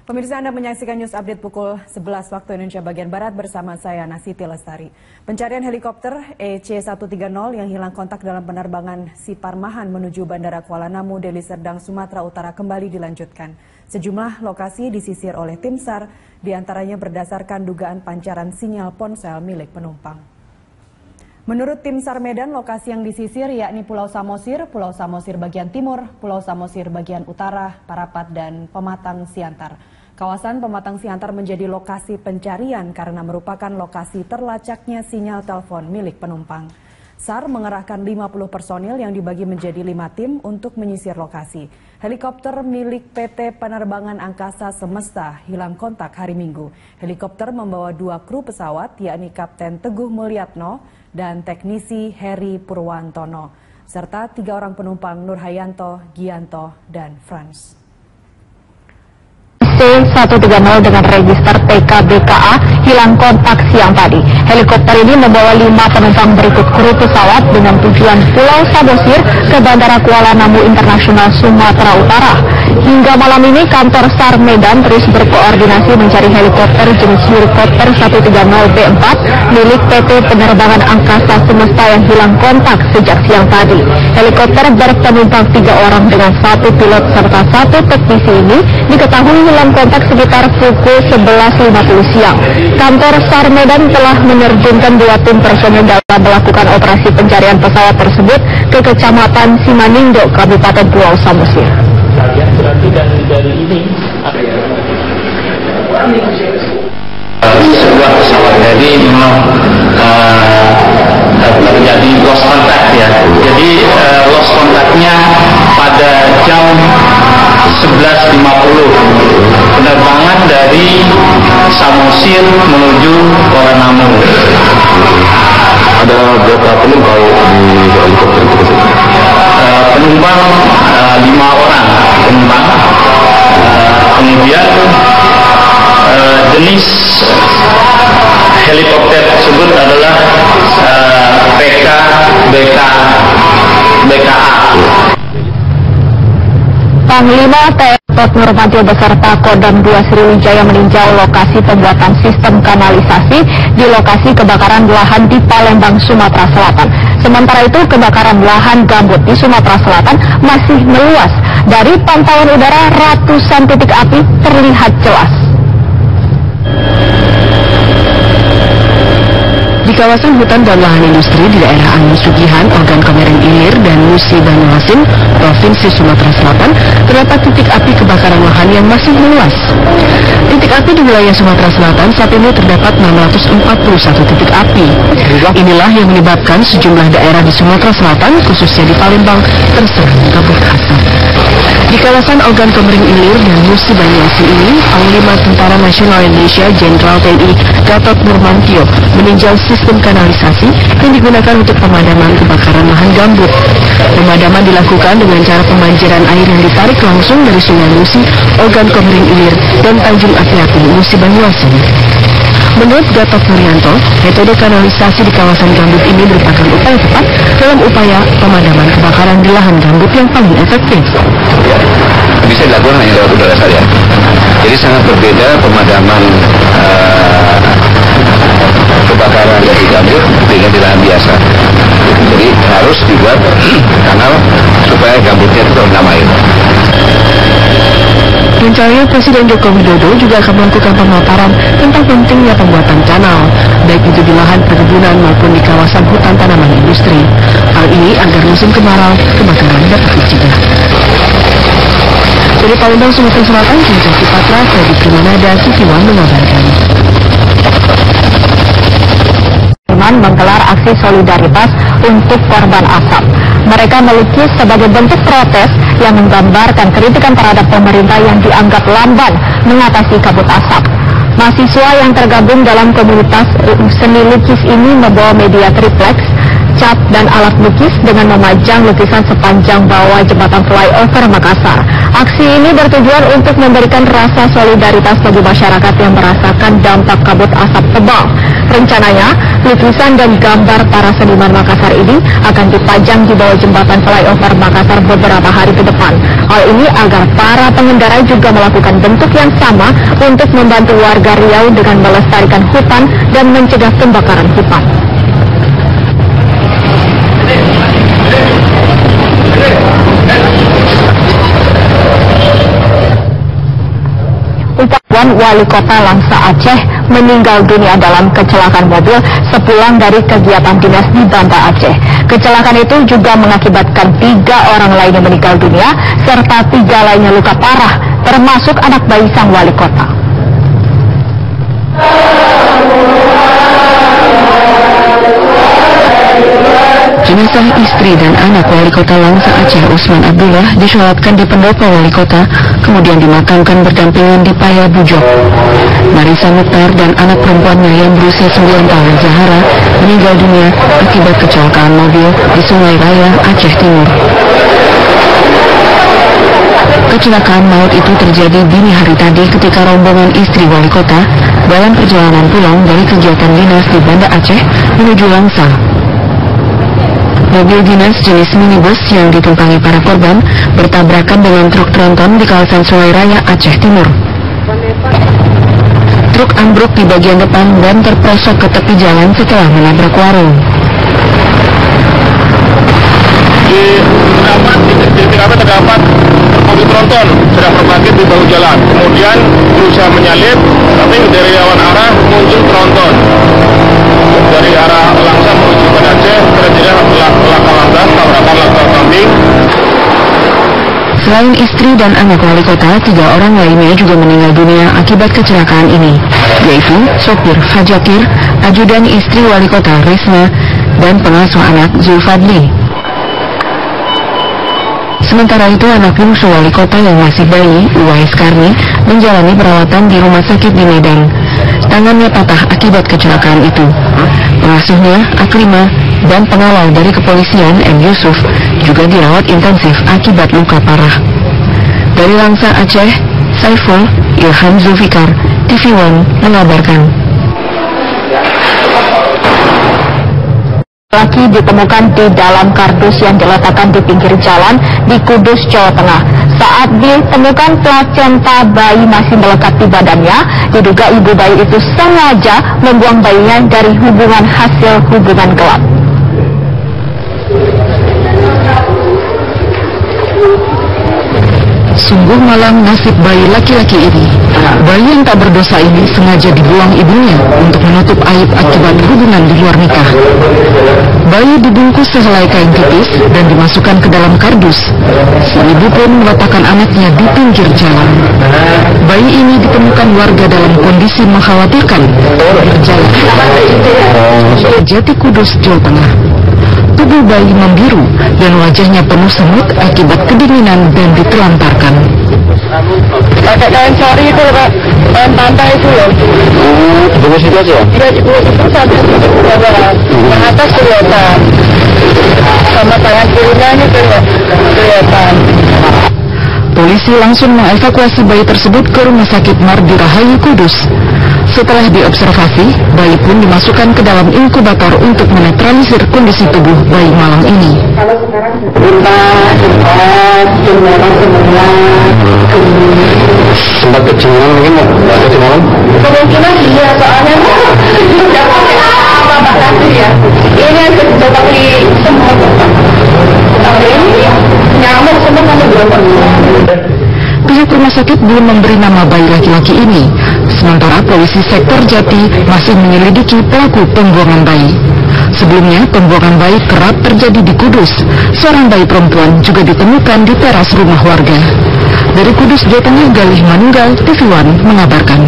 Pemirsa, Anda menyaksikan News Update pukul 11 waktu Indonesia bagian Barat bersama saya Nasiti Lestari. Pencarian helikopter EC-130 yang hilang kontak dalam penerbangan Siparmahan menuju Bandara Kuala Namu, Deli Serdang, Sumatera Utara kembali dilanjutkan. Sejumlah lokasi disisir oleh tim SAR, diantaranya berdasarkan dugaan pancaran sinyal ponsel milik penumpang. Menurut tim SAR Medan, lokasi yang disisir yakni Pulau Samosir bagian timur, Pulau Samosir bagian utara, Parapat, dan Pematang Siantar. Kawasan Pematang Siantar menjadi lokasi pencarian karena merupakan lokasi terlacaknya sinyal telepon milik penumpang. SAR mengerahkan 50 personil yang dibagi menjadi 5 tim untuk menyisir lokasi. Helikopter milik PT Penerbangan Angkasa Semesta hilang kontak hari Minggu. Helikopter membawa 2 kru pesawat, yakni Kapten Teguh Mulyatno dan teknisi Heri Purwantono, serta 3 orang penumpang Nurhayanto, Gianto, dan Frans. C-130 dengan register PKBKA hilang kontak siang tadi. Helikopter ini membawa 5 penumpang berikut kru pesawat dengan tujuan Pulau Samosir ke Bandara Kuala Namu Internasional, Sumatera Utara. Hingga malam ini kantor SAR Medan terus berkoordinasi mencari helikopter jenis helikopter 130B4 milik PT Penerbangan Angkasa Semesta yang hilang kontak sejak siang tadi. Helikopter berpenumpang 3 orang dengan 1 pilot serta 1 teknisi ini diketahui hilang kontak sekitar pukul 11.50 siang. Kantor SAR Medan telah menerjunkan 2 tim personil dalam melakukan operasi pencarian pesawat tersebut ke Kecamatan Simanindo, Kabupaten Pulau Samosir. Berarti dari ini apa ya? Sebuah pesawat jadi memang terjadi lost contact ya. Jadi lost contactnya pada jam 11.50 penerbangan dari Samosir menuju Kuala Namu. Ada berapa penumpang di helikopter itu? Penumpang 5 orang penumpang. Kemudian jenis helikopter tersebut adalah PKBKA. Panglima TNI Nurmantio beserta Kodam 2 Sriwijaya meninjau lokasi pembuatan sistem kanalisasi di lokasi kebakaran lahan di Palembang, Sumatera Selatan. Sementara itu, kebakaran lahan gambut di Sumatera Selatan masih meluas. Dari pantauan udara, ratusan titik api terlihat jelas. Di kawasan hutan dan lahan industri di daerah Angin Sugihan, Ogan Komering Ilir, dan Musi Banyuasin, Provinsi Sumatera Selatan, terdapat titik api kebakaran lahan yang masih meluas. Titik api di wilayah Sumatera Selatan saat ini terdapat 641 titik api. Inilah yang menyebabkan sejumlah daerah di Sumatera Selatan, khususnya di Palembang, terserang kabut asap. Di kawasan Ogan Komering Ilir dan Musi Banyuasin ini, Panglima Tentara Nasional Indonesia Jenderal TNI Gatot Nurmantio meninjau sistem kanalisasi yang digunakan untuk pemadaman kebakaran lahan gambut. Pemadaman dilakukan dengan cara pemanjiran air yang ditarik langsung dari Sungai Musi, Ogan Komering Ilir, dan Tanjung Api-Api, Musi Banyuasin. Menurut Gatot Nuryanto, metode kanalisasi di kawasan gambut ini merupakan upaya tepat dalam upaya pemadaman kebakaran di lahan gambut yang paling efektif. Bisa dilakukan hanya lewat udara saja. Jadi sangat berbeda pemadaman kebakaran dari gambut dengan di lahan biasa. Jadi harus dibuat kanal supaya gambutnya itu terendam air. Rencananya Presiden Joko Widodo juga akan melakukan pemaparan tentang pentingnya pembuatan kanal, baik itu di lahan perkebunan maupun di kawasan hutan tanaman industri. Hal ini agar musim kemarau kebakaran dapat dicegah. Dari Palembang, Sumatera Selatan, Kinjaki Patra, Freddy Primanada, Sitiwan mengabarkan. Menggelar aksi solidaritas untuk korban asap. Mereka melukis sebagai bentuk protes yang menggambarkan kritikan terhadap pemerintah yang dianggap lamban mengatasi kabut asap. Mahasiswa yang tergabung dalam komunitas seni lukis ini membawa media triplex, cat dan alat lukis dengan memajang lukisan sepanjang bawah jembatan flyover Makassar. Aksi ini bertujuan untuk memberikan rasa solidaritas bagi masyarakat yang merasakan dampak kabut asap tebal. Rencananya, lukisan dan gambar para seniman Makassar ini akan dipajang di bawah jembatan flyover Makassar beberapa hari ke depan. Hal ini agar para pengendara juga melakukan bentuk yang sama untuk membantu warga Riau dengan melestarikan hutan dan mencegah pembakaran hutan. Wali Kota Langsa Aceh meninggal dunia dalam kecelakaan mobil sepulang dari kegiatan dinas di Banda Aceh. Kecelakaan itu juga mengakibatkan 3 orang lainnya meninggal dunia serta 3 lainnya luka parah, termasuk anak bayi sang wali kota. Jenazah istri dan anak wali kota Langsa Aceh Usman Abdullah disolatkan di pendopo wali kota, kemudian dimakamkan berdampingan di Paya Bujok. Marisa Mukhtar dan anak perempuannya yang berusia 9 tahun Zahara meninggal dunia akibat kecelakaan mobil di Sungai Raya, Aceh Timur. Kecelakaan maut itu terjadi dini hari tadi ketika rombongan istri wali kota dalam perjalanan pulang dari kegiatan dinas di Banda Aceh menuju Langsa. Mobil dinas jenis minibus yang ditumpangi para korban bertabrakan dengan truk tronton di kawasan Sungai Raya, Aceh Timur. Truk ambruk di bagian depan dan terprosok ke tepi jalan setelah menabrak warung. Di TKP terdapat mobil tronton sedang berbangkit di bahu jalan. Kemudian berusaha menyalip, tapi dari lawan arah muncul tronton. Dari arah Langsa menuju Banda Aceh terjadi laka lantas tabrakan lantas kambing. Selain istri dan anak wali kota, 3 orang lainnya juga meninggal dunia akibat kecelakaan ini, yaitu sopir Fajakir, ajudan istri wali kota Risma, dan pengasuh anak Zulfadli. Sementara itu, anak bungsu wali kota yang masih bayi, Uwais Karni, menjalani perawatan di rumah sakit di Medan. Tangannya patah akibat kecelakaan itu. Pengasuhnya, Aklima, dan pengawal dari kepolisian, M. Yusuf, juga dirawat intensif akibat luka parah. Dari Langsa Aceh, Saiful Ilham Zulfikar, TV One mengabarkan. Laki ditemukan di dalam kardus yang diletakkan di pinggir jalan di Kudus, Jawa Tengah. Saat ditemukan, plasenta bayi masih melekat di badannya. Diduga ibu bayi itu sengaja membuang bayinya dari hubungan hasil hubungan gelap. Sungguh malang nasib bayi laki-laki ini. Bayi yang tak berdosa ini sengaja dibuang ibunya untuk menutup aib akibat hubungan di luar nikah. Bayi dibungkus sehelai kain tipis dan dimasukkan ke dalam kardus. Si ibu pun meletakkan anaknya di pinggir jalan. Bayi ini ditemukan warga dalam kondisi mengkhawatirkan di jalan Jati Kudus, Jawa Tengah. Tubuh bayi membiru dan wajahnya penuh semut akibat kedinginan dan ditelantarkan. Pakai kain sari itu, Pak. Kain pantai itu ya. Dibungkus itu aja? Iya, dibungkus itu sampai ke bawah. Yang atas kelihatan. Sama tangan kirinya ini kelihatan. Polisi langsung mengevakuasi bayi tersebut ke Rumah Sakit Mardi Rahayu Kudus. Setelah diobservasi, bayi pun dimasukkan ke dalam inkubator untuk menetralisir kondisi tubuh bayi malang ini. Sempat kecingan mungkin nggak kecingan? Kemungkinan iya, soalnya tidak pakai apa tadi ya. Ini seperti semut. Tapi ini nyamuk semut sampai berapa? Pihak rumah sakit belum memberi nama bayi laki-laki ini. Sementara polisi sektor Jati masih menyelidiki pelaku pembuangan bayi. Sebelumnya, pembuangan bayi kerap terjadi di Kudus. Seorang bayi perempuan juga ditemukan di teras rumah warga. Dari Kudus, Jawa Tengah, Galih Manunggal, TV One mengabarkan.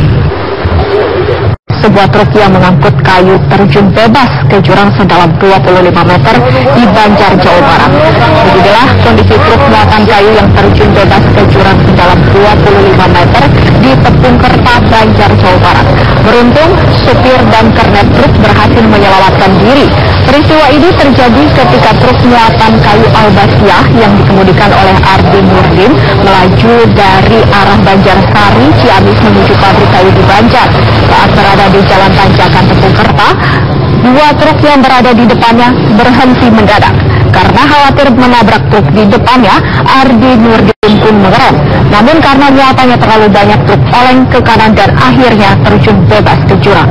Sebuah truk yang mengangkut kayu terjun bebas ke jurang sedalam 25 meter di Banjar, Jawa Barat. Beginilah kondisi truk muatan kayu yang terjun bebas ke jurang sedalam 25 meter di Tepung Kerta, Banjar, Jawa Barat. Beruntung, supir dan kernet truk berhasil menyelamatkan diri. Peristiwa ini terjadi ketika truk muatan kayu albasiah yang dikemudikan oleh Ardi Nurdin melaju dari arah Banjarsari, Ciamis menuju pabrik kayu di Banjar. Saat berada di Jalan Tanjakan Tepung Kerta, dua truk yang berada di depannya berhenti mendadak. Karena khawatir menabrak truk di depannya, Ardi Nurdin pun mengerem. Namun karena muatannya terlalu banyak, truk oleng ke kanan dan akhirnya terjun bebas ke jurang.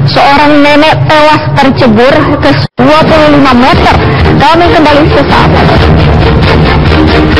Seorang nenek tewas tercebur ke 25 meter. Kami kembali sesaat lagi.